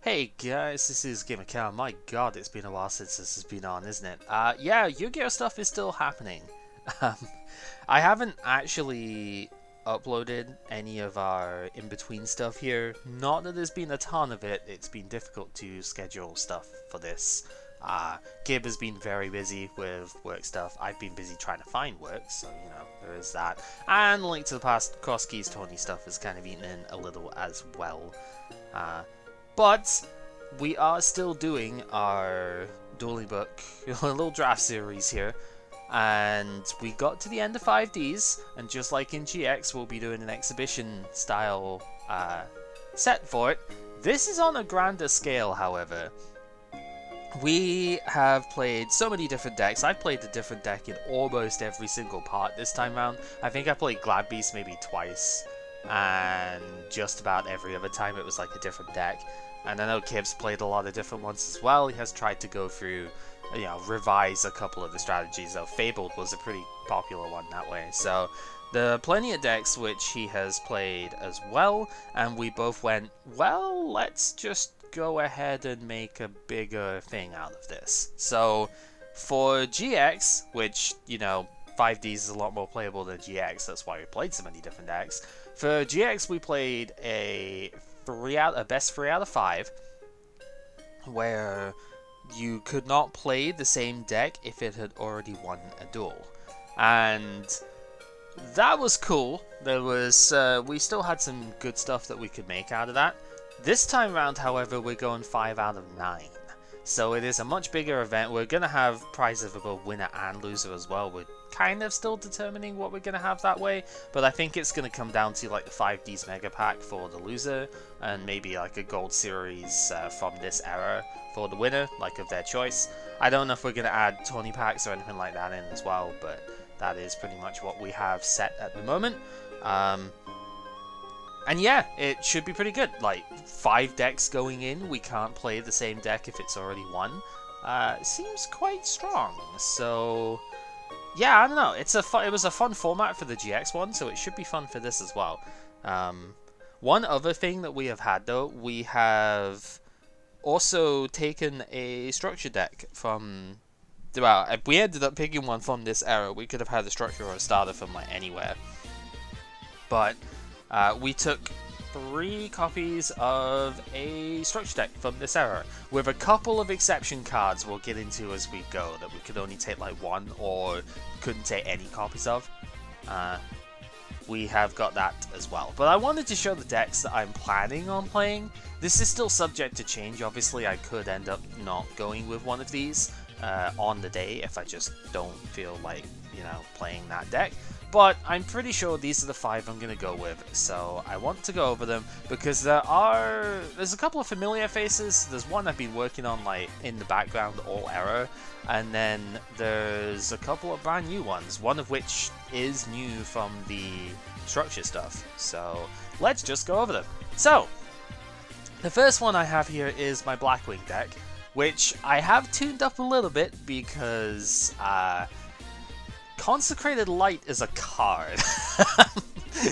Hey guys, this is GamerCow. My god, it's been a while since this has been on, isn't it? Yeah, Yu-Gi-Oh stuff is still happening. Um, I haven't actually uploaded any of our in-between stuff here. Not that there's been a ton of it, it's been difficult to schedule stuff for this. Gib has been very busy with work stuff. I've been busy trying to find work, so there is that. And Link to the Past Cross Keys Tony stuff has kind of eaten in a little as well. But we are still doing our dueling book, little draft series here, and we got to the end of 5D's, and just like in GX, we'll be doing an exhibition style set for it. This is on a grander scale, however. We have played so many different decks. I've played a different deck in almost every single part this time round. I think I played Glad Beast maybe twice, and just about every other time it was like a different deck. And I know Kib's played a lot of different ones as well. He has tried to go through, revise a couple of the strategies, though Fabled was a pretty popular one that way. So there are plenty of decks which he has played as well, and we both went, well, let's just go ahead and make a bigger thing out of this. So for GX, which, 5Ds is a lot more playable than GX, that's why we played so many different decks. For GX, we played a best 3 out of 5, where you could not play the same deck if it had already won a duel. And that was cool. There was we still had some good stuff that we could make out of that. This time round, however, we're going 5 out of 9. So it is a much bigger event. We're going to have prizes for both winner and loser as well. We're kind of still determining what we're going to have that way, but I think it's going to come down to like the 5D's Mega Pack for the loser, and maybe like a Gold Series from this era for the winner, like of their choice. I don't know if we're going to add Tony Packs or anything like that in as well, but that is pretty much what we have set at the moment. And yeah, it should be pretty good. Like, 5 decks going in, we can't play the same deck if it's already won. Seems quite strong. So, yeah, I don't know. It was a fun format for the GX one, so it should be fun for this as well. One other thing that we have had, though, we have also taken a structure deck from... Well, if we ended up picking one from this era, we could have had a structure or a starter from like anywhere. But... we took 3 copies of a structure deck from this era, with a couple of exception cards we'll get into as we go, that we could only take like 1 or couldn't take any copies of. We have got that as well. But I wanted to show the decks that I'm planning on playing. This is still subject to change. Obviously, I could end up not going with one of these on the day if I just don't feel like, playing that deck. But I'm pretty sure these are the 5 I'm going to go with, so I want to go over them because there's a couple of familiar faces. There's one I've been working on like in the background all era, and then there's a couple of brand new ones, one of which is new from the structure stuff. So let's just go over them. So the first one I have here is my Blackwing deck, which I have tuned up a little bit because Consecrated Light is a card.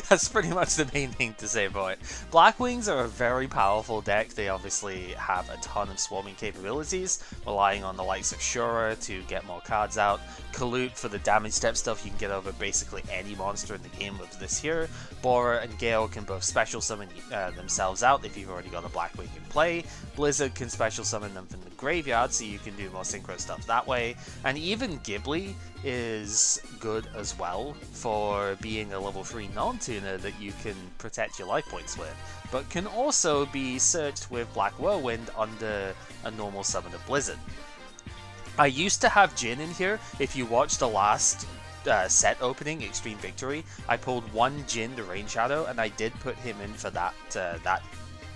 That's pretty much the main thing to say about it. Blackwings are a very powerful deck. They obviously have a ton of swarming capabilities, relying on the likes of Shura to get more cards out. Kalute for the damage step stuff, you can get over basically any monster in the game with this here. Bora and Gale can both special summon themselves out if you've already got a Blackwing in play. Blizzard can special summon them from the graveyard, so you can do more synchro stuff that way. And even Ghibli is good as well for being a level 3 non-tuner that you can protect your life points with, but can also be searched with Black Whirlwind under a normal summon of Blizzard. I used to have Jin in here. If you watch the last set opening, Extreme Victory, I pulled 1 Jin to Rain Shadow, and I did put him in for that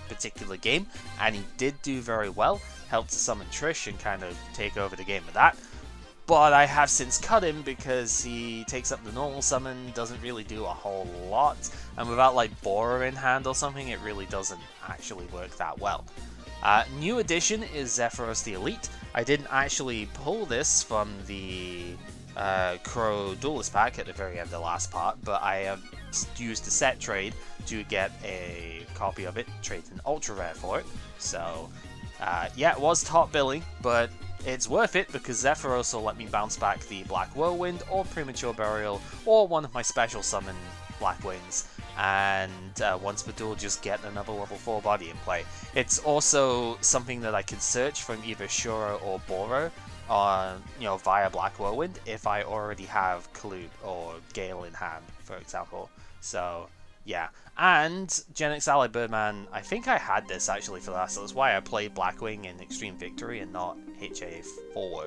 particular game, and he did do very well. Helped to summon Trish and kind of take over the game with that. But I have since cut him because he takes up the normal summon, doesn't really do a whole lot, and without like Bora in hand or something, it really doesn't actually work that well. New addition is Zephyrus the Elite. I didn't actually pull this from the Crow Duelist pack at the very end of the last part, but I used a set trade to get a copy of it, traded an ultra rare for it. So yeah, it was top billing, but it's worth it because Zephyrus will let me bounce back the Black Whirlwind or Premature Burial or one of my special summon Blackwings, and once per duel just get another level 4 body in play. It's also something that I can search from either Shura or Boro on, via Black Whirlwind if I already have Kalute or Gale in hand, for example. So yeah, and Gen X Ally Birdman, I think I had this actually for that, so that's why I played Blackwing in Extreme Victory and not HA4,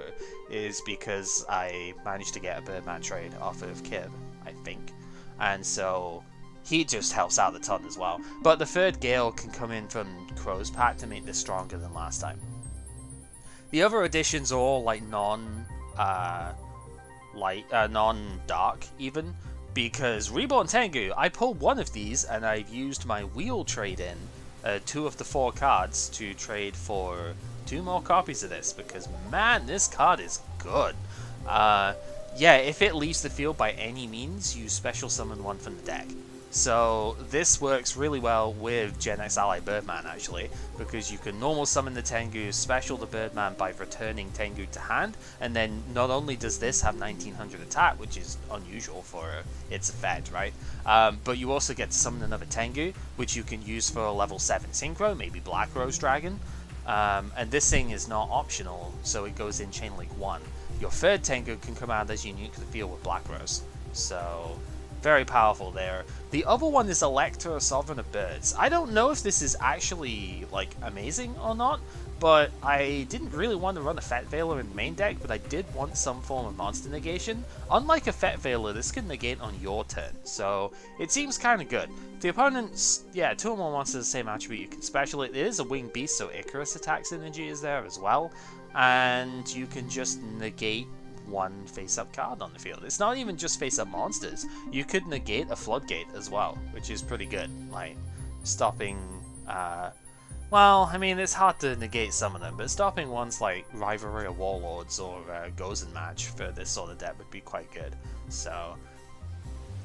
is because I managed to get a Birdman trade off of Kib, I think. And so he just helps out a ton as well. But the third Gale can come in from Crow's pack to make this stronger than last time. The other additions are all like non-dark even, because Reborn Tengu, I pulled one of these and I've used my wheel trade in 2 of the 4 cards to trade for 2 more copies of this, because man, this card is good. Yeah, if it leaves the field by any means, you special summon one from the deck. So this works really well with Gen X Ally Birdman actually, because you can normal summon the Tengu, special the Birdman by returning Tengu to hand, and then not only does this have 1900 attack, which is unusual for its effect, right? But you also get to summon another Tengu, which you can use for a level 7 Synchro, maybe Black Rose Dragon. And this thing is not optional, so it goes in Chain Link 1. Your third Tengu can come out as unique to the field with Black Rose. So very powerful there. The other one is Elector, Sovereign of Birds. I don't know if this is actually like amazing or not, but I didn't really want to run a Fet Veiler in the main deck, but I did want some form of monster negation. Unlike a Fet Veiler, this can negate on your turn, so it seems kind of good. The opponent's, yeah, 2 or more monsters of the same attribute, you can special it. It is a winged beast, so Icarus attack synergy is there as well, and you can just negate one face-up card on the field. It's not even just face-up monsters. You could negate a Floodgate as well, which is pretty good. Like, stopping, well, I mean, it's hard to negate some of them, but stopping ones like Rivalry of Warlords or Gozen Match for this sort of deck would be quite good. So,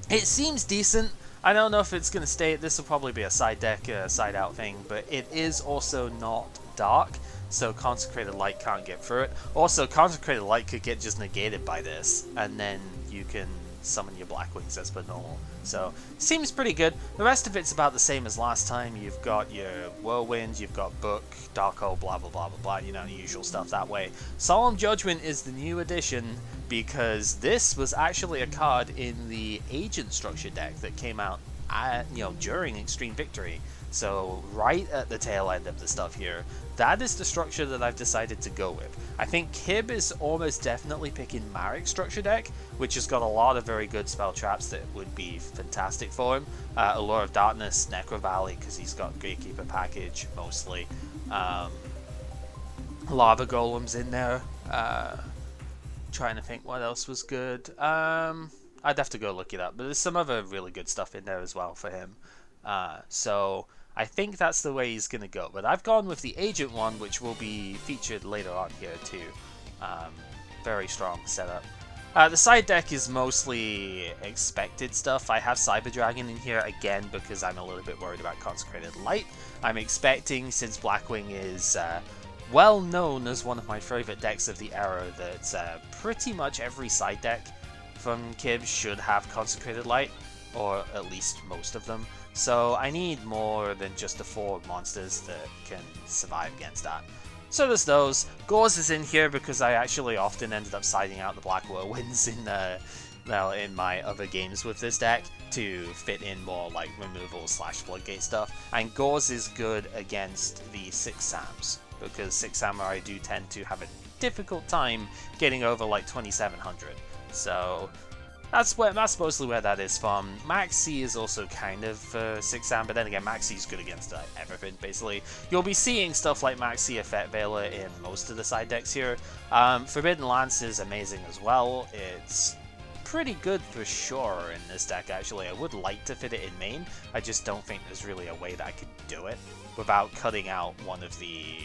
it seems decent. I don't know if it's going to stay. This will probably be a side deck, side out thing, but it is also not dark, so Consecrated Light can't get through it. Also, Consecrated Light could get just negated by this, and then you can summon your Blackwings as per normal. So, seems pretty good. The rest of it's about the same as last time. You've got your Whirlwind, you've got Book, Darko, blah blah blah blah blah, you know, the usual stuff that way. Solemn Judgment is the new addition, because this was actually a card in the Agent Structure deck that came out at, during Extreme Victory. So right at the tail end of the stuff here, that is the structure that I've decided to go with. I think Kib is almost definitely picking Marek Structure Deck, which has got a lot of very good spell traps that would be fantastic for him. Allure of Darkness, Necro Valley, because he's got Gatekeeper package mostly. Lava Golems in there. Trying to think what else was good. I'd have to go look it up, but there's some other really good stuff in there as well for him. So I think that's the way he's going to go. But I've gone with the Agent one, which will be featured later on here too. Very strong setup. The side deck is mostly expected stuff. I have Cyber Dragon in here again because I'm a little bit worried about Consecrated Light. I'm expecting, since Blackwing is well known as one of my favorite decks of the era, that pretty much every side deck from Kib should have Consecrated Light, or at least most of them. So I need more than just the 4 monsters that can survive against that. So there's those. Gauze is in here because I actually often ended up siding out the Black Whirlwinds in my other games with this deck to fit in more like removal / floodgate stuff. And Gauze is good against the 6 Sams, because 6 Samurai do tend to have a difficult time getting over like 2700. So that's mostly where that is from. Maxi is also kind of 6 Sam, but then again, Maxi's good against everything, basically. You'll be seeing stuff like Maxi, Fet Veiler in most of the side decks here. Forbidden Lance is amazing as well. It's pretty good for sure in this deck, actually. I would like to fit it in main. I just don't think there's really a way that I could do it without cutting out one of the...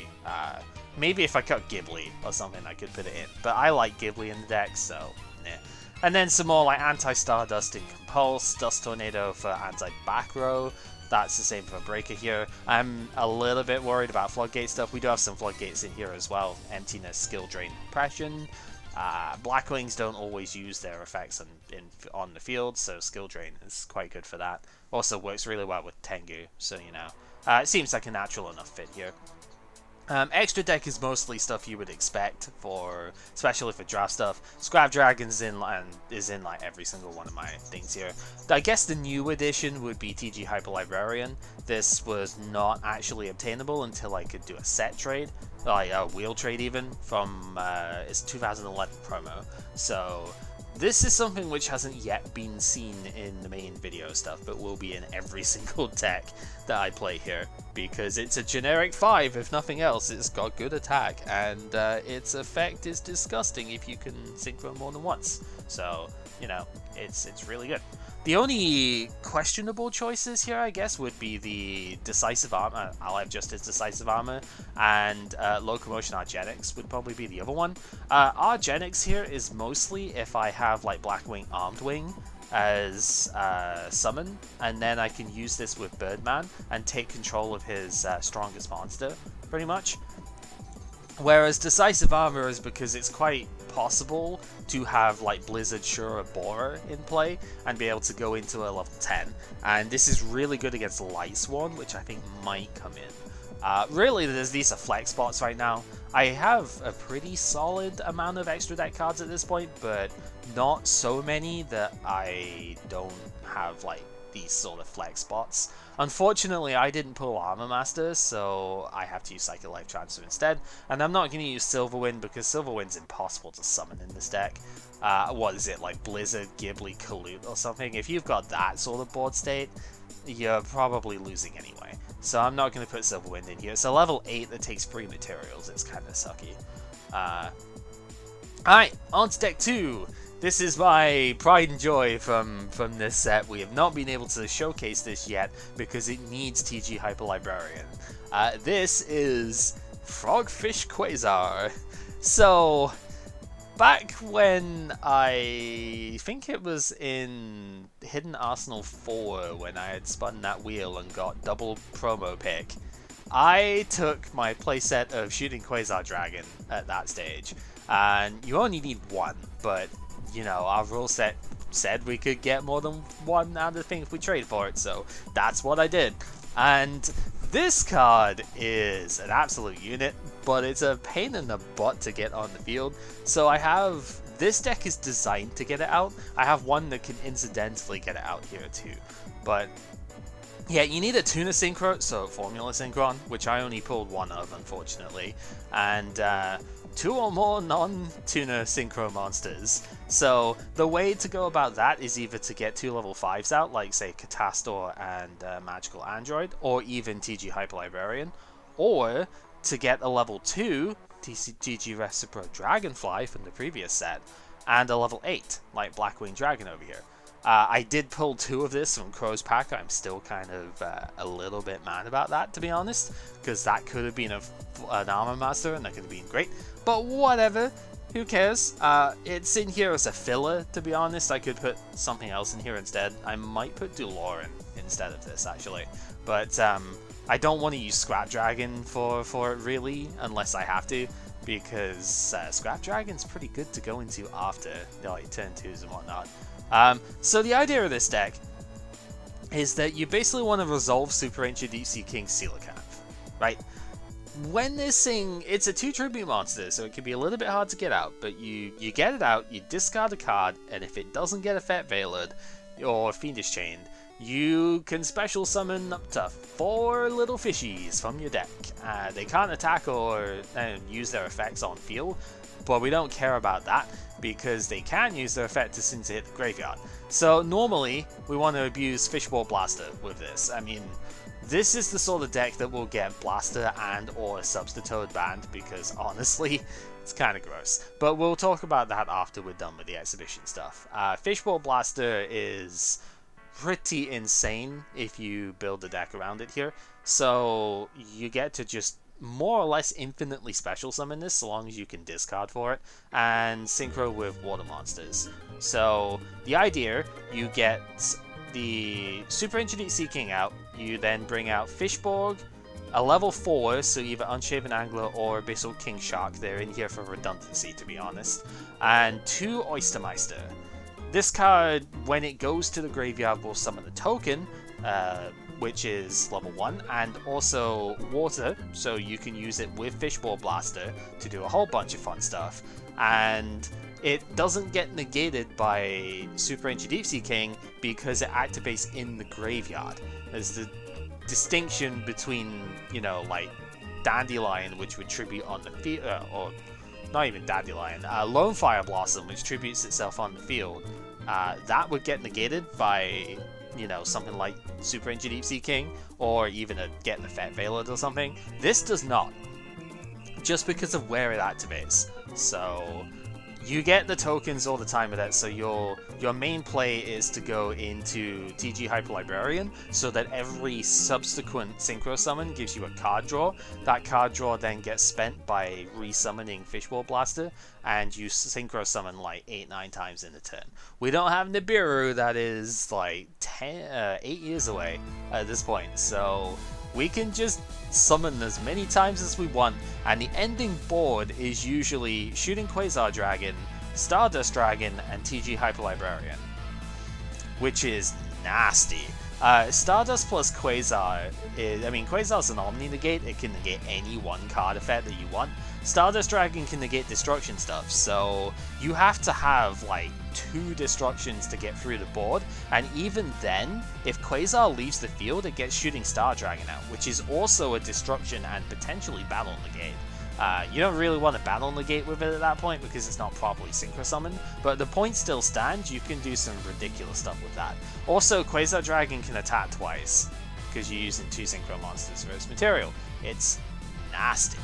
maybe if I cut Ghibli or something, I could put it in. But I like Ghibli in the deck, so... And then some more like Anti-Stardust and Compulse, Dust Tornado for anti-back row. That's the same for Breaker here. I'm a little bit worried about Floodgate stuff. We do have some Floodgates in here as well. Emptiness, Skill Drain, Oppression. Blackwings don't always use their effects on the field, so Skill Drain is quite good for that. Also works really well with Tengu, so you know. It seems like a natural enough fit here. Extra deck is mostly stuff you would expect for, especially for draft stuff. Scrap Dragon's is in like every single one of my things here. I guess the new addition would be TG Hyper Librarian. This was not actually obtainable until I could do a set trade, like a wheel trade even, from its 2011 promo. So this is something which hasn't yet been seen in the main video stuff, but will be in every single deck that I play here, because it's a generic 5, if nothing else. It's got good attack, and its effect is disgusting if you can synchro more than once. So, you know, it's really good. The only questionable choices here, I guess, would be the Decisive Armor, Ally of Justice Decisive Armor, and Locomotion Argenics would probably be the other one. Argenics here is mostly if I have like Blackwing Armed Wing as summon, and then I can use this with Birdman and take control of his strongest monster, pretty much. Whereas Decisive Armor is because it's quite possible to have like Blizzard Shura Borer in play and be able to go into a level 10, and this is really good against Light Sworn, which I think might come in. Really, these are flex spots right now. I have a pretty solid amount of extra deck cards at this point, but not so many that I don't have like these sort of flex spots. Unfortunately, I didn't pull Armor Master, so I have to use Psychic Life Transfer instead. And I'm not going to use Silverwind because Silverwind's impossible to summon in this deck. What is it, like Blizzard, Ghibli, Kalut or something? If you've got that sort of board state, you're probably losing anyway. So I'm not going to put Silverwind in here. It's a level 8 that takes free materials. It's kind of sucky. Alright, on to deck 2. This is my pride and joy from this set. We have not been able to showcase this yet because it needs TG Hyper Librarian. This is Frogfish Quasar. So, back when I think it was in Hidden Arsenal 4 when I had spun that wheel and got double promo pick, I took my playset of Shooting Quasar Dragon at that stage. And you only need one, but you know, our rule set said we could get more than one out of the thing if we trade for it, so that's what I did. And this card is an absolute unit, but it's a pain in the butt to get on the field. So I have, this deck is designed to get it out. I have one that can incidentally get it out here too. But yeah, you need a Tuna Synchro, so Formula Synchron, which I only pulled one of, unfortunately. And 2 or more non-Tuna Synchro monsters. So the way to go about that is either to get 2 level 5s out, like say Catastor and Magical Android, or even TG Hyper Librarian, or to get a level 2 TG Recipro Dragonfly from the previous set, and a level 8, like Blackwing Dragon over here. I did pull 2 of this from Crow's Pack. I'm still kind of a little bit mad about that, to be honest, because that could have been an Armor Master and that could have been great, but whatever, who cares? It's in here as a filler, to be honest. I could put something else in here instead. I might put Duloran instead of this, actually, but I don't want to use Scrap Dragon for it, really, unless I have to, because Scrap Dragon's pretty good to go into after, like, turn 2s and whatnot. So the idea of this deck is that you basically want to resolve Super Ancient Deep Sea King Coelacanth, right? When this thing, it's a 2 tribute monster, so it can be a little bit hard to get out, but you get it out, you discard a card, and if it doesn't get Effect Veilered or Fiendish Chained, you can special summon up to 4 little fishies from your deck. They can't attack or use their effects on field, but we don't care about that because they can use their effect as soon as they hit the graveyard. So normally we want to abuse Fishbowl Blaster with this. I mean, this is the sort of deck that will get Blaster and or Substitoad banned because honestly, it's kind of gross. But we'll talk about that after we're done with the exhibition stuff. Fishbowl Blaster is pretty insane if you build a deck around it here. So you get to just more or less infinitely special summon this, so long as you can discard for it, and Synchro with water monsters. So the idea, you get the Super Ancient Sea King out, you then bring out Fishborg, a level 4, so either Unshaven Angler or Abyssal King Shark, they're in here for redundancy to be honest, and 2 Oystermeister. This card, when it goes to the graveyard, will summon a token, which is level 1, and also water, so you can use it with Fishbowl Blaster to do a whole bunch of fun stuff. And it doesn't get negated by Super Ancient Deep-Sea King because it activates in the graveyard. There's the distinction between, you know, like Dandelion, which would tribute on the field, or not even Dandelion, Lone Fire Blossom, which tributes itself on the field. That would get negated by, you know, something like Super Ancient Deep-Sea King, or even a Get the Fat Veiled or something. This does not, just because of where it activates. So you get the tokens all the time with it, so your main play is to go into TG Hyper Librarian, so that every subsequent Synchro summon gives you a card draw. That card draw then gets spent by resummoning Fishbowl Blaster, and you Synchro summon like 8-9 times in a turn. We don't have Nibiru, that is like 8 years away at this point, so we can just summon as many times as we want, and the ending board is usually Shooting Quasar Dragon, Stardust Dragon, and TG Hyper Librarian, which is nasty. Stardust plus Quasar is, I mean, Quasar's an Omni-Negate, it can negate any one card effect that you want. Stardust Dragon can negate destruction stuff, so you have to have like 2 destructions to get through the board, and even then, if Quasar leaves the field, it gets Shooting Star Dragon out, which is also a destruction and potentially battle negate. You don't really want to battle negate with it at that point because it's not properly Synchro summoned, but the point still stands, you can do some ridiculous stuff with that. Also, Quasar Dragon can attack twice, because you're using 2 Synchro monsters for its material. It's nasty.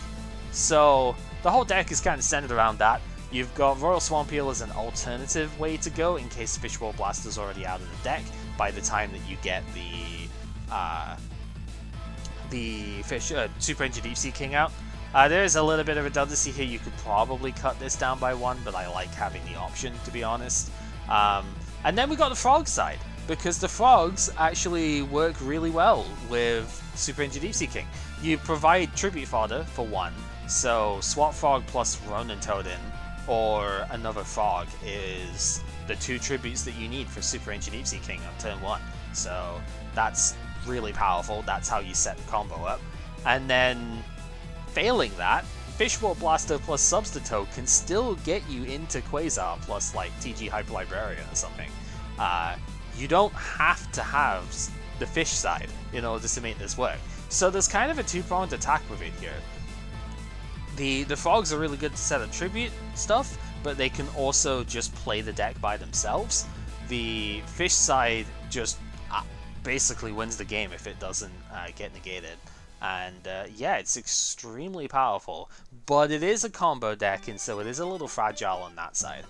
So the whole deck is kind of centered around that. You've got Royal Swamp Eel as an alternative way to go in case Fishbowl Blaster's already out of the deck by the time that you get the Super Ancient Deep-Sea King out. There is a little bit of redundancy here. You could probably cut this down by 1, but I like having the option, to be honest. And then we got the frog side, because the frogs actually work really well with Super Ancient Deep-Sea King. You provide tribute fodder for 1, so Swamp Frog plus Ronin Totem or another frog is the 2 tributes that you need for Super Ancient Deep-Sea King on turn 1. So that's really powerful. That's how you set the combo up. And then failing that, Fishbowl Blaster plus Substitute can still get you into Quasar plus like TG Hyper Librarian or something. You don't have to have the fish side in order to make this work. So there's kind of a 2-pronged attack with it here. The frogs are really good to set up tribute stuff, but they can also just play the deck by themselves. The fish side just basically wins the game if it doesn't get negated. And yeah, it's extremely powerful, but it is a combo deck, and so it is a little fragile on that side.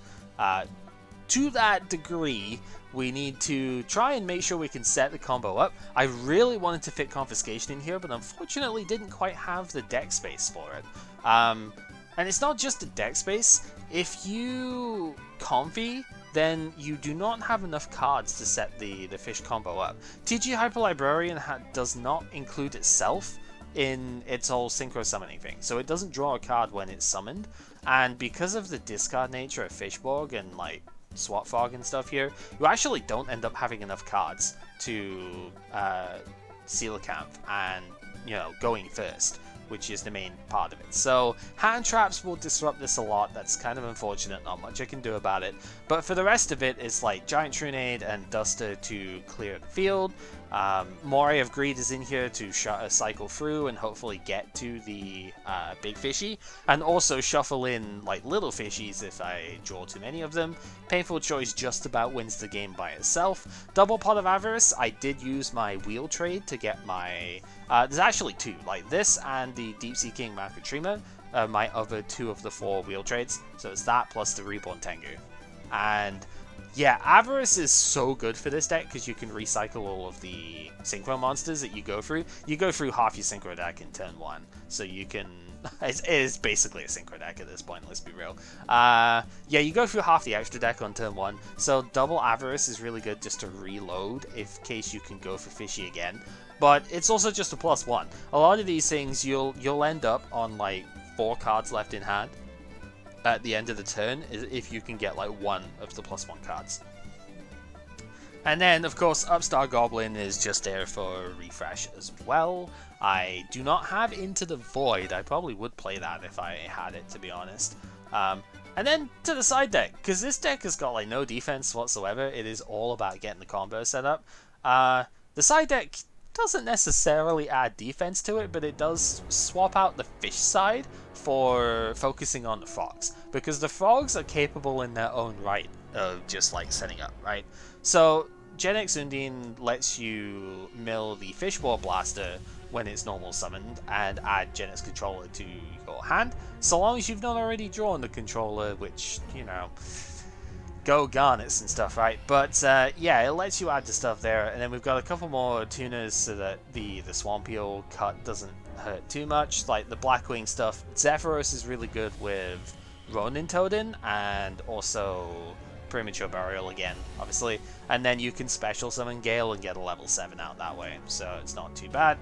To that degree, we need to try and make sure we can set the combo up. I really wanted to fit Confiscation in here, but unfortunately didn't quite have the deck space for it. And it's not just the deck space. If you Confi, then you do not have enough cards to set the fish combo up. TG Hyper Librarian does not include itself in its whole Synchro summoning thing, so it doesn't draw a card when it's summoned, and because of the discard nature of Fishborg and like Swat Fog and stuff here, you actually don't end up having enough cards to Coelacanth and, you know, going first, which is the main part of it. So hand traps will disrupt this a lot. That's kind of unfortunate, not much I can do about it. But for the rest of it, it's like Giant Trunade and Duster to clear the field. Moray of Greed is in here to cycle through and hopefully get to the big fishy, and also shuffle in like little fishies if I draw too many of them. Painful Choice just about wins the game by itself. Double Pot of Avarice, I did use my wheel trade to get my there's actually 2, like this and the Deep-Sea King Makatrima, my other 2 of the 4 wheel trades, so it's that plus the Reborn Tengu. And Yeah, Avarice is so good for this deck because you can recycle all of the Synchro monsters that you go through. You go through half your Synchro deck in turn 1, so you can... It is basically a Synchro deck at this point, let's be real. Yeah, you go through half the extra deck on turn 1, so double Avarice is really good just to reload in case you can go for Fishy again. But it's also just a +1. A lot of these things, you'll end up on like 4 cards left in hand at the end of the turn if you can get like one of the +1 cards. And then of course Upstart Goblin is just there for refresh as well. I do not have Into the Void. I probably would play that if I had it, to be honest. And then to the side deck, because this deck has got like no defense whatsoever. It is all about getting the combo set up. The side deck doesn't necessarily add defense to it, but it does swap out the fish side for focusing on the frogs, because the frogs are capable in their own right of just like setting up, right? So Genex Undine lets you mill the Fishboard Blaster when it's normal summoned and add Genex Controller to your hand, so long as you've not already drawn the controller, which, you know, go Garnets and stuff, right? But yeah, it lets you add the stuff there, and then we've got a couple more tuners so that the Swampial cut doesn't hurt too much. Like the Blackwing stuff, Zephyrus is really good with Ronin Totem and also Premature Burial again, obviously. And then you can special summon Gale and get a level 7 out that way, so it's not too bad.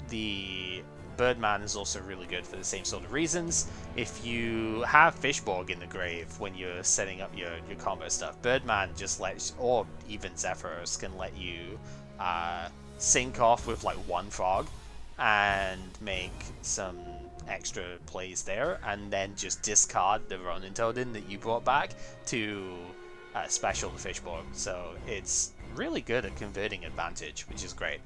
The Birdman is also really good for the same sort of reasons. If you have Fishborg in the grave when you're setting up your combo stuff, Birdman just lets, or even Zephyrus can let you sync off with like one frog and make some extra plays there, and then just discard the Ronin Totem that you brought back to special the Fishborg. So it's really good at converting advantage, which is great.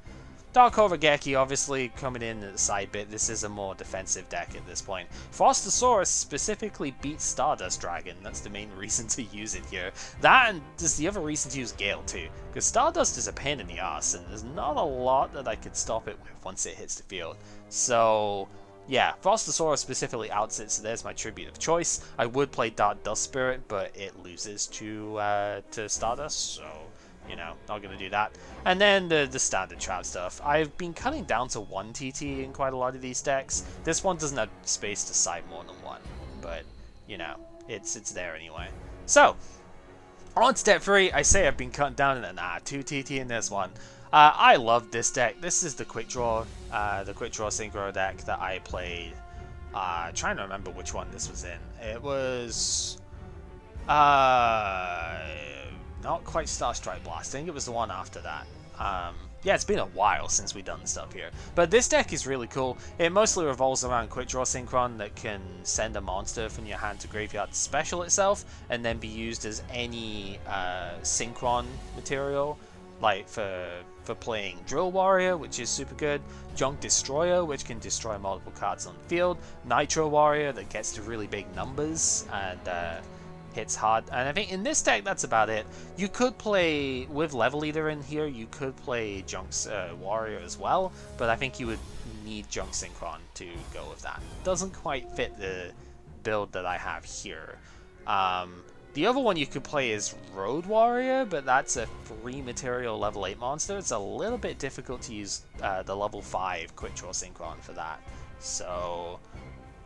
Dark Geki obviously coming in at the side bit. This is a more defensive deck at this point. Frostosaurus specifically beats Stardust Dragon. That's the main reason to use it here. That, and there's the other reason to use Gale too, because Stardust is a pain in the ass and there's not a lot that I could stop it with once it hits the field. So yeah, Frostosaurus specifically outs it, so there's my tribute of choice. I would play Dark Dust Spirit, but it loses to Stardust, so you know, not going to do that. And then the standard trap stuff. I've been cutting down to 1 TT in quite a lot of these decks. This one doesn't have space to side more than 1, but, you know, it's there anyway. So, on to deck 3. I say I've been cutting down, and 2 TT in this one. I love this deck. This is the Quick Draw Synchro deck that I played. Trying to remember which one this was in. It was... not quite Starstrike Blast. I think it was the one after that. Yeah, it's been a while since we've done stuff here. But this deck is really cool. It mostly revolves around Quick Draw Synchron that can send a monster from your hand to graveyard to special itself, and then be used as any Synchron material, like for playing Drill Warrior, which is super good, Junk Destroyer, which can destroy multiple cards on the field, Nitro Warrior that gets to really big numbers and hits hard. And I think in this deck that's about it. You could play with Level Eater in here, you could play Junk's Warrior as well, but I think you would need Junk Synchron to go with that. Doesn't quite fit the build that I have here. The other one you could play is Road Warrior, but that's a free material level 8 monster. It's a little bit difficult to use the level 5 Quick Draw Synchron for that. So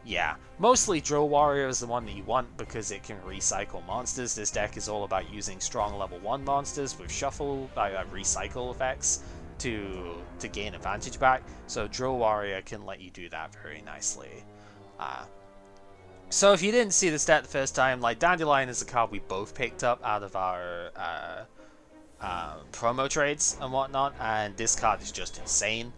yeah, mostly Drill Warrior is the one that you want because it can recycle monsters. This deck is all about using strong level 1 monsters with shuffle, recycle effects to gain advantage back. So Drill Warrior can let you do that very nicely. So if you didn't see the stat the first time, like Dandelion is a card we both picked up out of our promo trades and whatnot, and this card is just insane.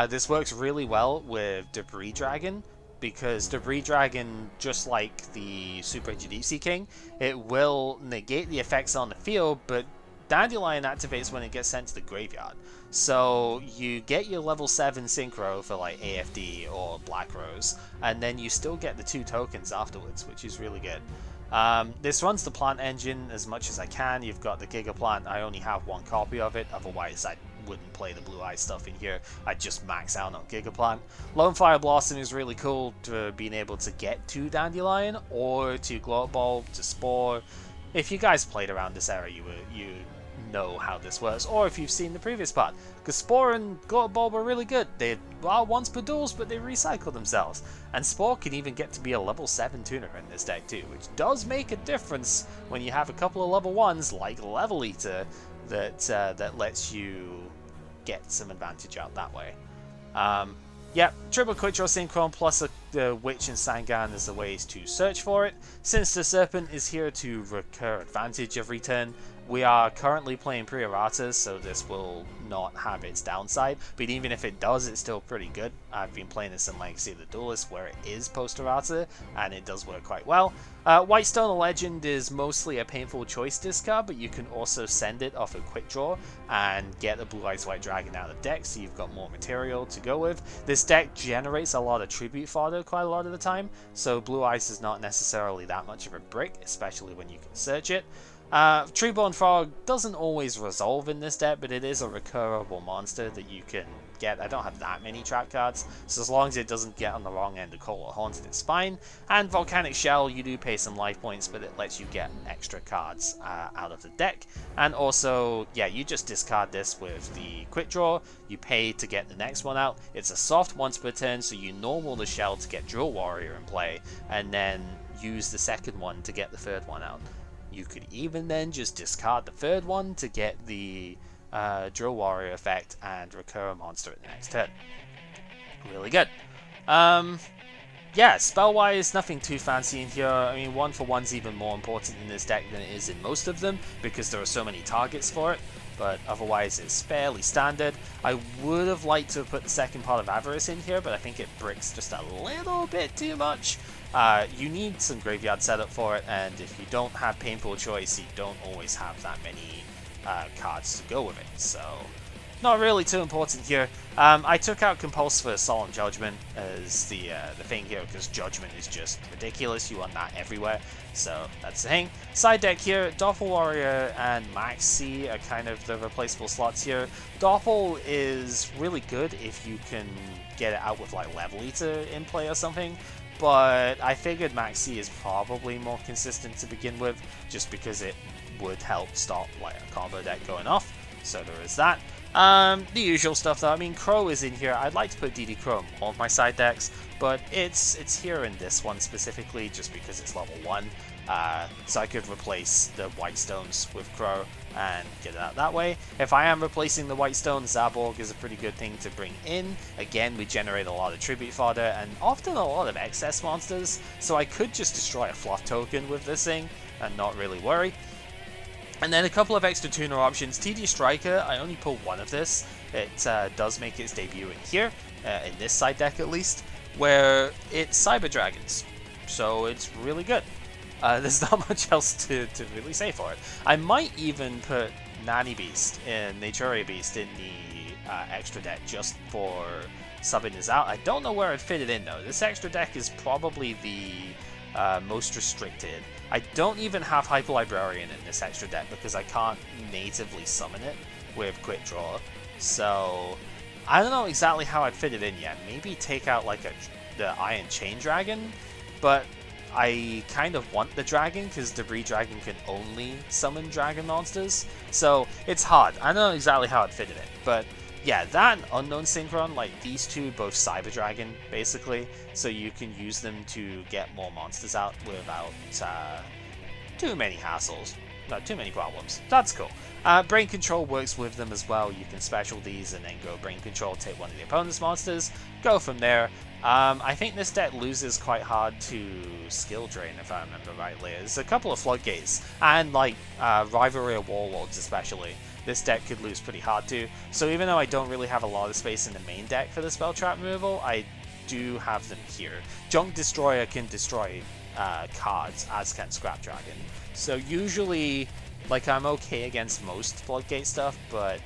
This works really well with Debris Dragon, because Debris Dragon, just like the Super Deep Sea King, it will negate the effects on the field, but Dandelion activates when it gets sent to the graveyard. So you get your level 7 Synchro for like AFD or Black Rose, and then you still get the 2 tokens afterwards, which is really good. This runs the plant engine as much as I can. You've got the Giga Plant. I only have 1 copy of it, otherwise I wouldn't play the Blue Eye stuff in here. I'd just max out on Giga Plant. Lone Fire Blossom is really cool to being able to get to Dandelion or to Glow Up Bulb, to Spore. if you guys played around this era, you know how this works, or if you've seen the previous part, because Spore and Glutball were really good. They are once per duels, but they recycle themselves, and Spore can even get to be a level 7 tuner in this deck too, which does make a difference when you have a couple of level 1s like Level Eater that lets you get some advantage out that way. Yeah, triple quick draw Synchro plus the Witch and Sangan as the ways to search for it. Since the Serpent is here to recur advantage every turn, we are currently playing pre-erratas, so this will not have its downside, but even if it does, it's still pretty good. I've been playing this in Legacy of the Duelist where it is post-errata, and it does work quite well. Whitestone Legend is mostly a painful choice discard, but you can also send it off a quick draw and get the Blue Eyes White Dragon out of the deck, so you've got more material to go with. This deck generates a lot of tribute fodder quite a lot of the time, so Blue Eyes is not necessarily that much of a brick, especially when you can search it. Treeborn Frog doesn't always resolve in this deck, but it is a recurable monster that you can get. I don't have that many trap cards, so as long as it doesn't get on the wrong end of Cold or Haunted, it's fine. And Volcanic Shell, you do pay some life points, but it lets you get extra cards out of the deck. And also, yeah, you just discard this with the quick draw, you pay to get the next one out. It's a soft once per turn, so you normal the shell to get Drill Warrior in play, and then use the second one to get the third one out. You could even then just discard the third one to get the Drill Warrior effect and recur a monster at the next turn. Really good. Yeah, spell-wise, nothing too fancy in here. I mean, 1-for-1's even more important in this deck than it is in most of them, because there are so many targets for it, but otherwise it's fairly standard. I would have liked to have put the second part of Avarice in here, but I think it bricks just a little bit too much. You need some graveyard setup for it, and if you don't have Painful Choice, you don't always have that many cards to go with it, so not really too important here. I took out Compulse for Solemn Judgment as the thing here, because Judgment is just ridiculous. You want that everywhere, so that's the thing. Side deck here, Doppel Warrior and Maxi are kind of the replaceable slots here. Doppel is really good if you can get it out with like Level Eater in play or something, but I figured Maxi is probably more consistent to begin with, just because it would help stop like a combo deck going off, so there is that. The usual stuff though. I mean, Crow is in here. I'd like to put DD Crow in all of my side decks, but it's here in this one specifically just because it's level 1. So I could replace the White Stones with Crow and get it out that way. If I am replacing the White Stone, Zaborg is a pretty good thing to bring in. Again, we generate a lot of tribute fodder and often a lot of excess monsters, so I could just destroy a fluff token with this thing and not really worry. And then a couple of extra tuner options. TD Striker, I only pull one of this. It does make its debut in here, in this side deck at least, where it's Cyber Dragons. So it's really good. There's not much else to really say for it. I might even put Nani Beast and Naturia Beast in the extra deck just for subbing this out. I don't know where I'd fit it in though. This extra deck is probably the most restricted. I don't even have Hyper Librarian in this extra deck because I can't natively summon it with Quick Draw. So I don't know exactly how I'd fit it in yet. Maybe take out like the Iron Chain Dragon, but I kind of want the dragon because Debris Dragon can only summon dragon monsters. So it's hard. I don't know exactly how I'd fit it in, but yeah, that and Unknown Synchron, like these two, both Cyber Dragon, basically, so you can use them to get more monsters out without too many hassles, not too many problems. That's cool. Brain Control works with them as well. You can special these and then go Brain Control, take one of the opponent's monsters, go from there. I think this deck loses quite hard to Skill Drain, if I remember rightly. There's a couple of Floodgates, and like Rivalry of Warlords especially. This deck could lose pretty hard too. So even though I don't really have a lot of space in the main deck for the spell trap removal, I do have them here. Junk Destroyer can destroy cards, as can Scrap Dragon. So usually, like, I'm okay against most Floodgate stuff, but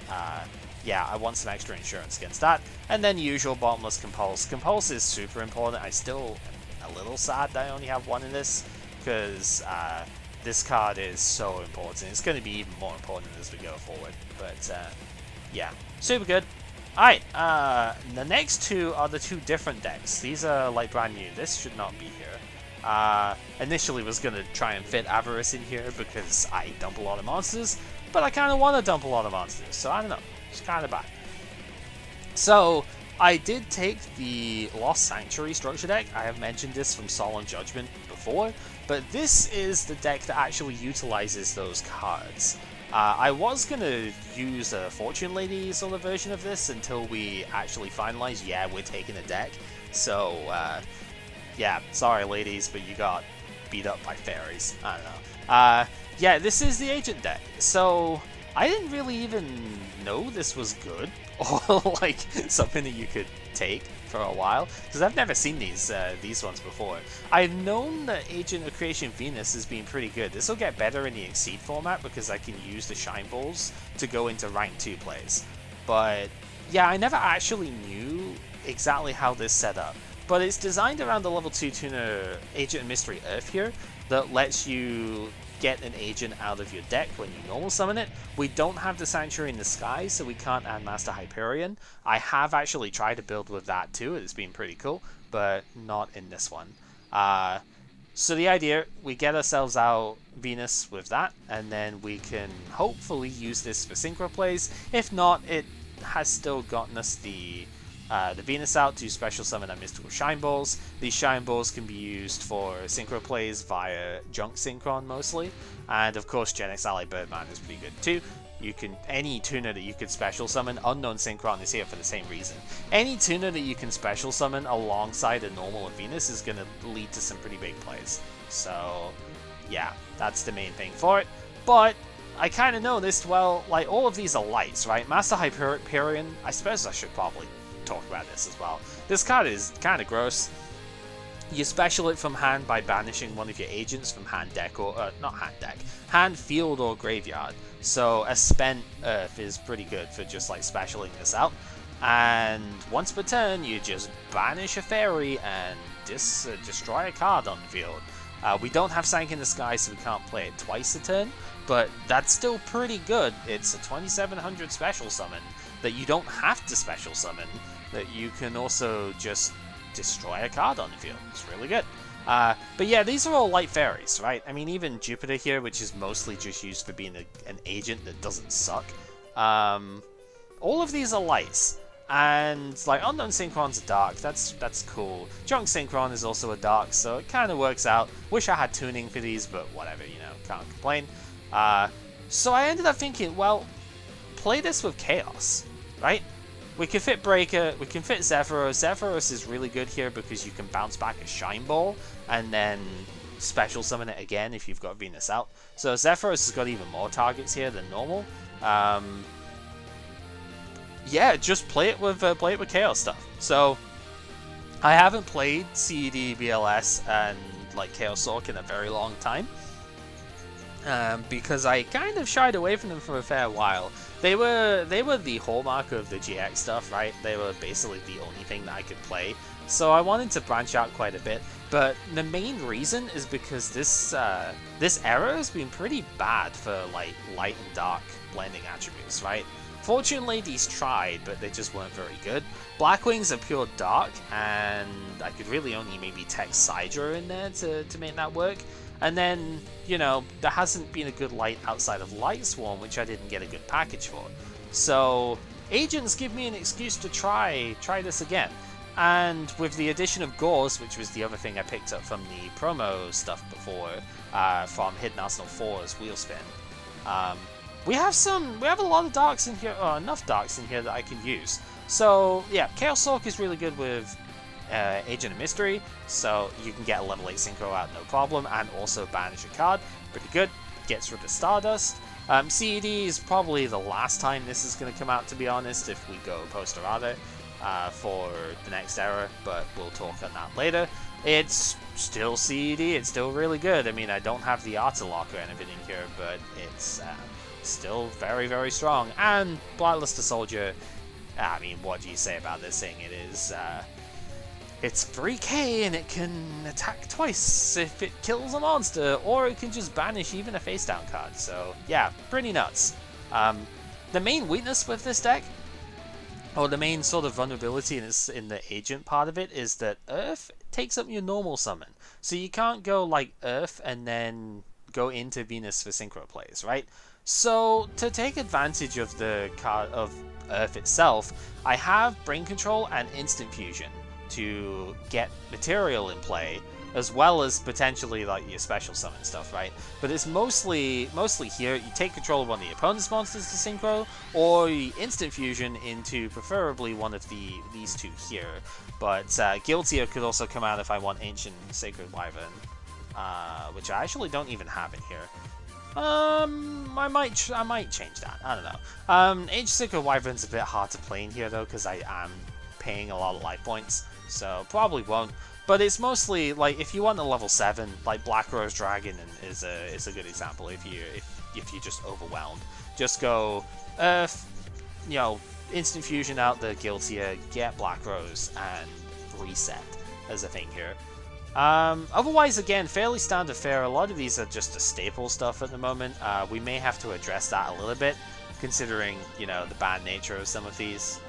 yeah, I want some extra insurance against that. And then usual Bottomless Compulse. Compulse is super important. I still am a little sad that I only have one in this, because this card is so important. It's going to be even more important as we go forward. But yeah, super good. Alright, the next two are the two different decks. These are like brand new. This should not be here. Initially was going to try and fit Avarice in here because I dump a lot of monsters, but I kind of want to dump a lot of monsters, so I don't know, it's kind of bad. So I did take the Lost Sanctuary structure deck. I have mentioned this from Solemn Judgment before, but this is the deck that actually utilizes those cards. I was going to use a Fortune Lady sort of version of this until we actually finalize, yeah, we're taking a deck. So, yeah, sorry ladies, but you got beat up by fairies. I don't know. Yeah, this is the Agent deck. So, I didn't really even know this was good, or like something that you could take for a while, because I've never seen these ones before. I've known that Agent of Creation Venus has been pretty good. This will get better in the Exceed format because I can use the Shine Balls to go into rank 2 plays. But yeah, I never actually knew exactly how this set up. But it's designed around the level 2 tuner Agent of Mystery Earth here that lets you get an agent out of your deck when you normal summon it. We don't have the Sanctuary in the Sky, so we can't add Master Hyperion. I have actually tried to build with that too, it's been pretty cool, but not in this one. So the idea, we get ourselves out Venus with that, and then we can hopefully use this for Synchro plays. If not, it has still gotten us the Venus out to special summon our Mystical Shine Balls. These Shine Balls can be used for Synchro plays via Junk Synchron mostly, and of course Gen X Ally Birdman is pretty good too. You can, any tuner that you could special summon, Unknown Synchron is here for the same reason. Any tuner that you can special summon alongside a normal of Venus is going to lead to some pretty big plays. So yeah, that's the main thing for it. But I kind of noticed, well, like all of these are lights, right? Master Hyperion, I suppose I should probably talk about this as well. This card is kind of gross. You special it from hand by banishing one of your agents from hand deck, or not hand deck, hand, field, or graveyard. So a spent Earth is pretty good for just like specialing this out. And once per turn, you just banish a fairy and destroy a card on the field. We don't have Sank in the Sky, so we can't play it twice a turn, but that's still pretty good. It's a 2700 special summon that you don't have to special summon, that you can also just destroy a card on the field. It's really good. But yeah, these are all light fairies, right? I mean, even Jupiter here, which is mostly just used for being an agent that doesn't suck. All of these are lights. And like Unknown Synchron's a dark, that's cool. Junk Synchron is also a dark, so it kind of works out. Wish I had tuning for these, but whatever, you know, can't complain. So I ended up thinking, well, play this with Chaos, right? We can fit Breaker, we can fit Zephyrus. Zephyrus is really good here because you can bounce back a Shine Ball and then special summon it again if you've got Venus out. So Zephyrus has got even more targets here than normal. Yeah, just play it with Chaos stuff. So I haven't played CED, BLS, and like Chaos Sork in a very long time. Because I kind of shied away from them for a fair while. They were the hallmark of the GX stuff, right? They were basically the only thing that I could play. So I wanted to branch out quite a bit. But the main reason is because this era has been pretty bad for like light and dark blending attributes, right? Fortune Ladies tried, but they just weren't very good. Blackwings are pure dark, and I could really only maybe text Sidra in there to make that work. And then, you know, there hasn't been a good light outside of Light Swarm, which I didn't get a good package for. So, agents give me an excuse to try this again. And with the addition of Gauze, which was the other thing I picked up from the promo stuff before, from Hidden Arsenal 4's Wheelspin, we have a lot of darks in here, or enough darks in here that I can use. So yeah, Chaos Sork is really good with Agent of Mystery, so you can get a level 8 Synchro out no problem, and also banish a card. Pretty good. Gets rid of Stardust. CED is probably the last time this is going to come out, to be honest, if we go post-errata for the next era, but we'll talk on that later. It's still CED, it's still really good. I mean, I don't have the Artilock or anything in here, but it's still very, very strong. And Blackluster Soldier, I mean, what do you say about this thing? It is, it's 3k and it can attack twice if it kills a monster, or it can just banish even a face down card. So yeah, pretty nuts. The main weakness with this deck or the main sort of vulnerability in the agent part of it is that Earth takes up your normal summon. So you can't go like Earth and then go into Venus for synchro plays, right? So to take advantage of the card of Earth itself, I have Brain Control and Instant Fusion to get material in play, as well as potentially like your special summon stuff, right? But it's mostly here. You take control of one of the opponent's monsters to synchro, or you instant fusion into preferably one of these two here. But Guiltier could also come out if I want Ancient Sacred Wyvern, which I actually don't even have in here. I might change that. I don't know. Ancient Sacred Wyvern's a bit hard to play in here though, because I am paying a lot of life points, so probably won't. But it's mostly like if you want a level 7, like Black Rose Dragon is a good example. If you're just overwhelmed, just go instant fusion out the Guiltier, get Black Rose, and reset as a thing here. Otherwise, again, fairly standard fare. A lot of these are just the staple stuff at the moment. We may have to address that a little bit, considering the bad nature of some of these.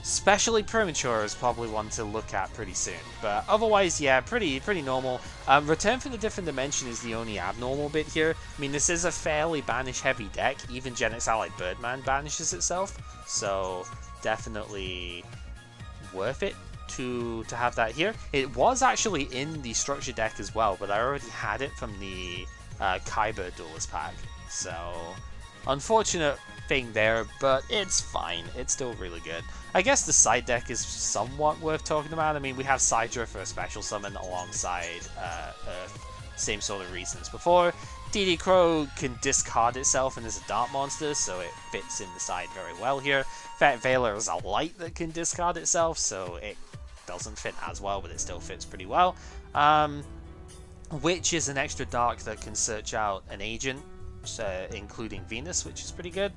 Especially Premature is probably one to look at pretty soon. But otherwise, yeah, pretty normal. Return from the Different Dimension is the only abnormal bit here. I mean, this is a fairly banish-heavy deck. Even Genex Allied Birdman banishes itself. So, definitely worth it to have that here. It was actually in the Structure Deck as well, but I already had it from the Kyber Duelist pack. So, unfortunate thing there, but it's fine. It's still really good. I guess the side deck is somewhat worth talking about. I mean, we have Sidra for a special summon alongside Earth. Same sort of reasons before. DD Crow can discard itself and is a dart monster, so it fits in the side very well here. Fat Veiler is a light that can discard itself, so it doesn't fit as well, but it still fits pretty well. Witch is an extra dark that can search out an agent, including Venus, which is pretty good.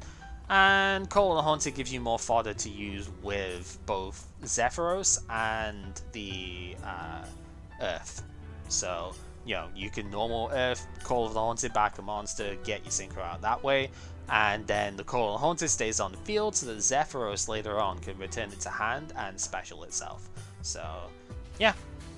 And Call of the Haunted gives you more fodder to use with both Zephyrus and the Earth. So, you can normal Earth, Call of the Haunted, back a monster, get your Synchro out that way. And then the Call of the Haunted stays on the field so that Zephyrus later on can return it to hand and special itself. So, yeah,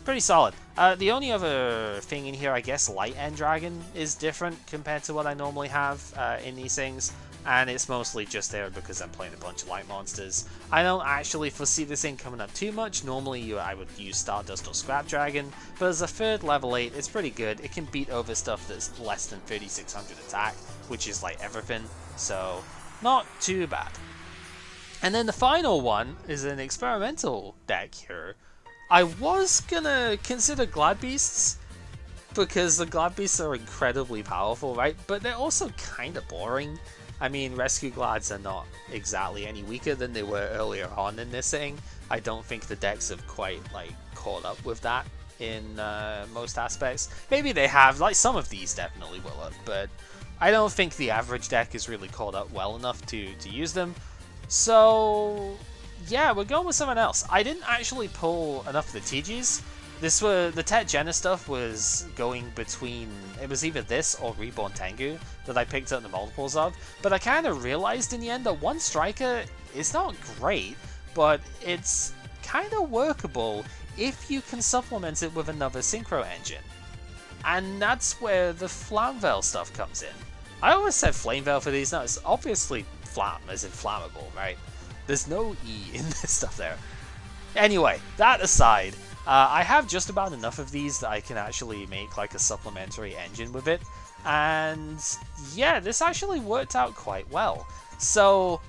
pretty solid. The only other thing in here, I guess, Light End Dragon is different compared to what I normally have in these things. And it's mostly just there because I'm playing a bunch of light monsters. I don't actually foresee this thing coming up too much. Normally I would use Stardust or Scrap Dragon, but as a third level 8, it's pretty good. It can beat over stuff that's less than 3600 attack, which is like everything, so not too bad. And then the final one is an experimental deck here. I was gonna consider Glad Beasts, because the Glad Beasts are incredibly powerful, right? But they're also kind of boring. I mean, Rescue Glads are not exactly any weaker than they were earlier on in this thing. I don't think the decks have quite, caught up with that in most aspects. Maybe they have, some of these definitely will have, but I don't think the average deck is really caught up well enough to use them. So, yeah, we're going with someone else. I didn't actually pull enough of the TGs. The Tet Jenna stuff was going between, it was either this or Reborn Tengu that I picked up the multiples of, but I kind of realized in the end that one striker is not great, but it's kind of workable if you can supplement it with another Synchro engine. And that's where the Flamveil stuff comes in. I always said Flameveil for these, now it's obviously Flam, as in flammable, right? There's no E in this stuff there. Anyway, that aside, I have just about enough of these that I can actually make a supplementary engine with it, and yeah, this actually worked out quite well. So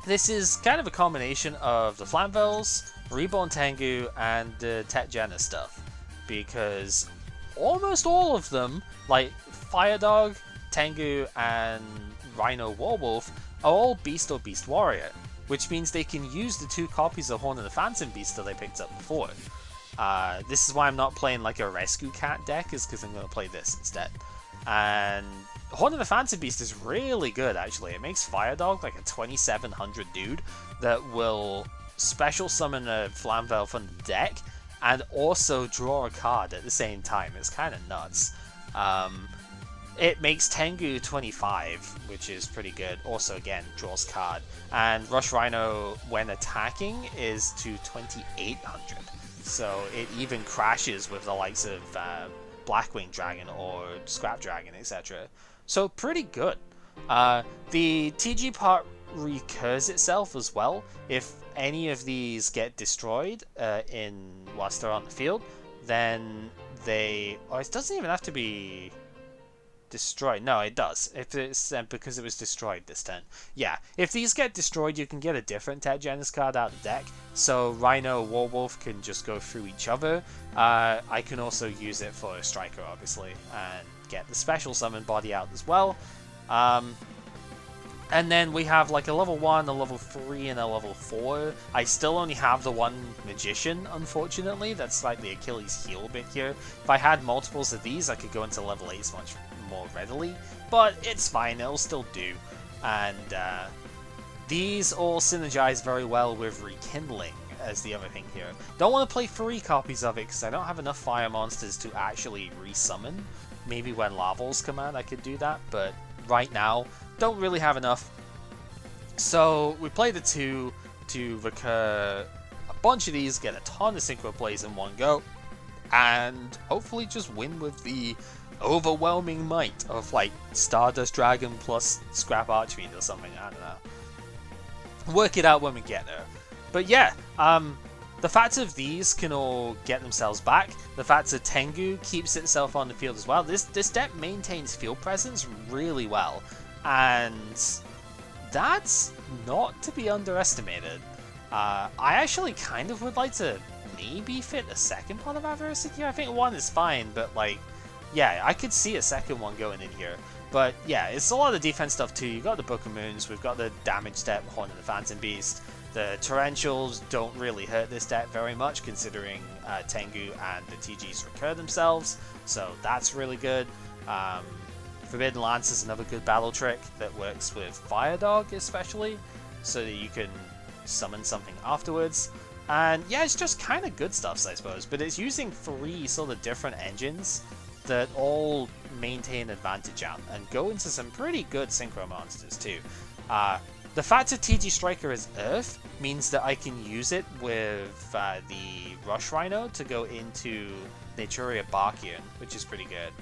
this is kind of a combination of the Flamveils, Reborn Tengu, and the Tet Jenna stuff, because almost all of them, like Fire Dog, Tengu, and Rhino Warwolf, are all Beast or Beast Warrior, which means they can use the 2 copies of Horn of the Phantom Beast that I picked up before. This is why I'm not playing a Rescue Cat deck, is because I'm going to play this instead. And Horn of the Phantom Beast is really good, actually. It makes Fire Dog a 2700 dude that will special summon a Flamveil from the deck and also draw a card at the same time. It's kind of nuts. it makes Tengu 25, which is pretty good. Also, again, draws card. And Rush Rhino, when attacking, is to 2800. So it even crashes with the likes of Blackwing Dragon or Scrap Dragon, etc. So pretty good. The TG part recurs itself as well. If any of these get destroyed whilst they're on the field, then they... Oh, it doesn't even have to be destroyed. No, it does. If it's because it was destroyed this turn. Yeah, if these get destroyed, you can get a different Tech Genesis card out of the deck. So Rhino, Warwolf can just go through each other. I can also use it for a Striker, obviously, and get the special summon body out as well. And then we have like a level 1, a level 3, and a level 4. I still only have the one Magician, unfortunately. That's like the Achilles heel bit here. If I had multiples of these, I could go into level 8s much more readily. But it's fine, it'll still do. And these all synergize very well with Rekindling as the other thing here. Don't want to play 3 copies of it because I don't have enough fire monsters to actually resummon. Maybe when Lavals come out I could do that, but right now, don't really have enough. So we play the 2 to recur a bunch of these, get a ton of synchro plays in one go, and hopefully just win with the overwhelming might of like Stardust Dragon plus Scrap Archfiend or something, I don't know. Work it out when we get there. But yeah, the fact of these can all get themselves back. The fact that Tengu keeps itself on the field as well. This deck maintains field presence really well. And that's not to be underestimated. I actually kind of would like to maybe fit a second Pot of Adversity. I think one is fine, but like, yeah, I could see a second one going in here. But yeah, it's a lot of defense stuff too. You got the Book of Moons, we've got the damage step, Horn of the Phantom Beast. The Torrentials don't really hurt this deck very much, considering Tengu and the TGs recur themselves, so that's really good. Forbidden Lance is another good battle trick that works with Fire Dog especially, so that you can summon something afterwards. And yeah, it's just kind of good stuff, I suppose, but it's using 3 sort of different engines that all maintain advantage out and go into some pretty good synchro monsters too. The fact that TG Striker is Earth means that I can use it with the Rush Rhino to go into Naturia Barkian, which is pretty good.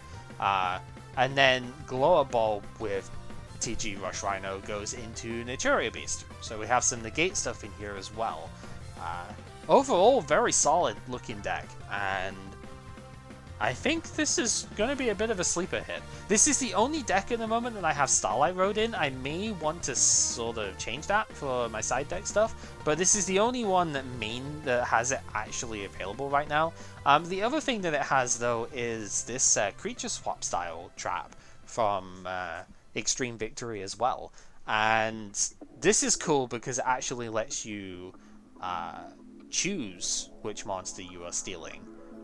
And then Glow Ball with TG Rush Rhino goes into Naturia Beast. So we have some negate stuff in here as well. Overall, very solid looking deck, and I think this is going to be a bit of a sleeper hit. This is the only deck at the moment that I have Starlight Road in. I may want to sort of change that for my side deck stuff, but this is the only one that has it actually available right now. The other thing that it has, though, is this creature swap style trap from Extreme Victory as well. And this is cool because it actually lets you choose which monster you are stealing.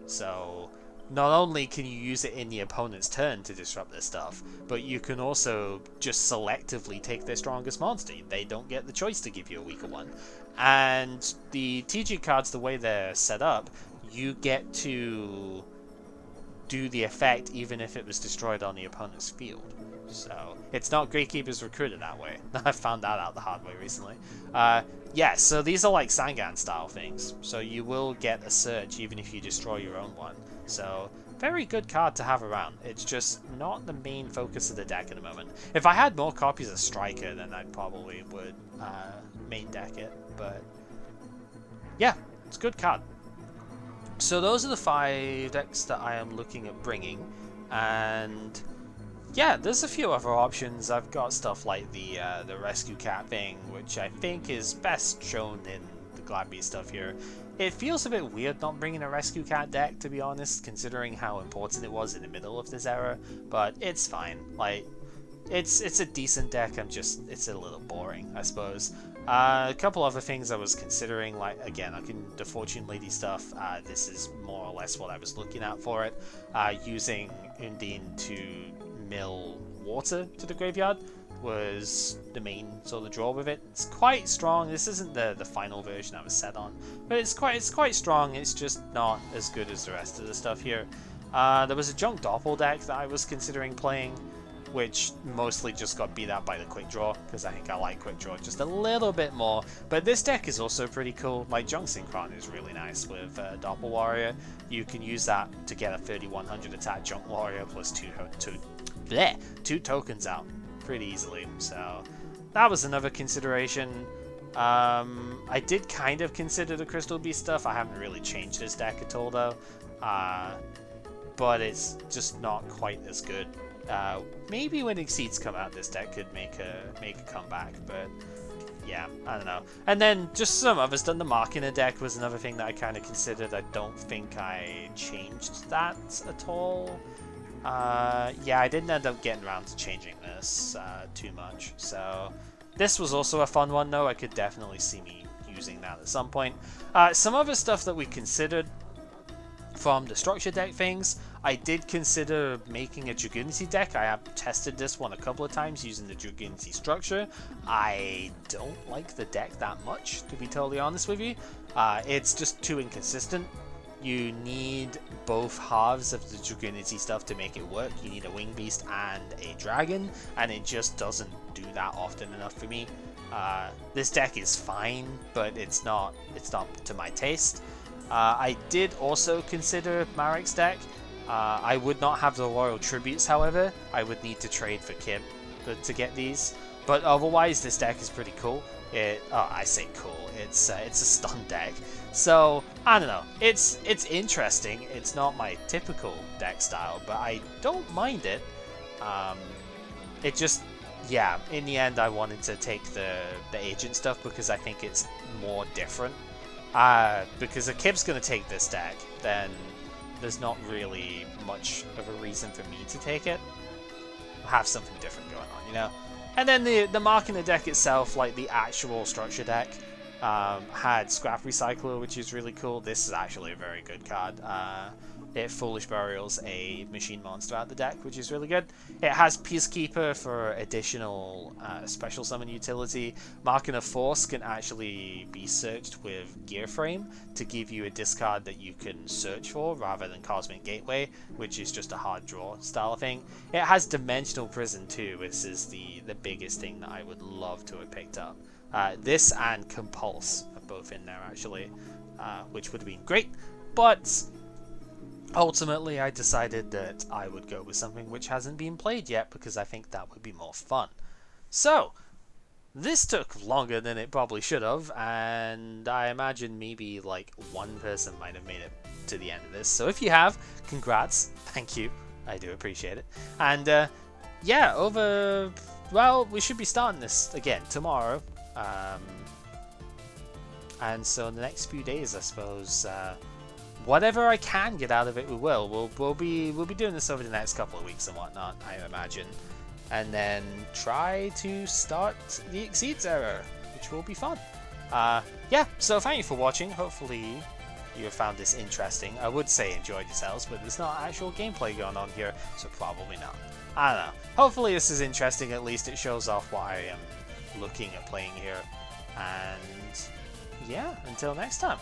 So not only can you use it in the opponent's turn to disrupt their stuff, but you can also just selectively take their strongest monster. They don't get the choice to give you a weaker one. And the TG cards, the way they're set up, you get to do the effect even if it was destroyed on the opponent's field. So it's not Gatekeeper's Recruiter that way. I found that out the hard way recently. Yeah, so these are like Sangan style things. So you will get a search even if you destroy your own one. So very good card to have around. It's just not the main focus of the deck at the moment. If I had more copies of Striker, then I probably would main deck it. But yeah, it's a good card. So those are the 5 decks that I am looking at bringing. And yeah, there's a few other options. I've got stuff like the Rescue Cat thing, which I think is best shown in the Gladbeast stuff here. It feels a bit weird not bringing a Rescue Cat deck, to be honest, considering how important it was in the middle of this era, but it's fine. Like, it's a decent deck, it's a little boring, I suppose. A couple other things I was considering, like, again, the Fortune Lady stuff, this is more or less what I was looking at for it. Using Undine to mill water to the graveyard was the main sort of draw with it. It's quite strong. This isn't the final version I was set on, but it's quite strong. It's just not as good as the rest of the stuff here. There was a Junk Doppel deck that I was considering playing, which mostly just got beat out by the quick draw, because I think I like quick draw just a little bit more. But this deck is also pretty cool. Like, Junk Synchron is really nice with Doppel Warrior. You can use that to get a 3100 attack Junk Warrior plus two tokens out pretty easily. So that was another consideration. I did kind of consider the Crystal Beast stuff. I haven't really changed this deck at all though. But it's just not quite as good. Maybe when Exceeds come out, this deck could make a comeback, but yeah, I don't know. And then just some other stuff. The Machina deck was another thing that I kind of considered. I don't think I changed that at all. Yeah, I didn't end up getting around to changing this too much. So this was also a fun one, though. I could definitely see me using that at some point. Some other stuff that we considered from the structure deck things, I did consider making a Trigunity deck. I have tested this one a couple of times using the Trigunity structure. I don't like the deck that much, to be totally honest with you. It's just too inconsistent. You need both halves of the Trigunity stuff to make it work. You need a Wing Beast and a Dragon, and it just doesn't do that often enough for me. This deck is fine, but it's not to my taste. I did also consider Marek's deck. I would not have the Royal Tributes, however. I would need to trade for Kib to get these. But otherwise, this deck is pretty cool. I say cool. It's a stun deck. So I don't know. It's interesting. It's not my typical deck style, but I don't mind it. It just, yeah. In the end, I wanted to take the agent stuff because I think it's more different. Because if Kib's going to take this deck, then there's not really much of a reason for me to take it. I'll have something different going on, you know? And then the Machina deck itself, like the actual structure deck, had Scrap Recycler, which is really cool. This is actually a very good card. It Foolish Burials a machine monster out the deck, which is really good. It has Peacekeeper for additional special summon utility. Machina Force can actually be searched with Gear Frame to give you a discard that you can search for rather than Cosmic Gateway, which is just a hard draw style thing. It has Dimensional Prison too, which is the biggest thing that I would love to have picked up. This and Compulse are both in there actually, which would have been great, but ultimately I decided that I would go with something which hasn't been played yet because I think that would be more fun. So this took longer than it probably should have, and I imagine maybe like one person might have made it to the end of this. So if you have, congrats, thank you, I do appreciate it. And yeah, well, we should be starting this again tomorrow. And so in the next few days, I suppose, whatever I can get out of it, we will. We'll be doing this over the next couple of weeks and whatnot, I imagine, and then try to start the Exceeds era, which will be fun. Yeah. So thank you for watching. Hopefully you have found this interesting. I would say enjoyed yourselves, but there's not actual gameplay going on here, so probably not. I don't know. Hopefully this is interesting. At least it shows off what I am looking at playing here. And yeah, until next time.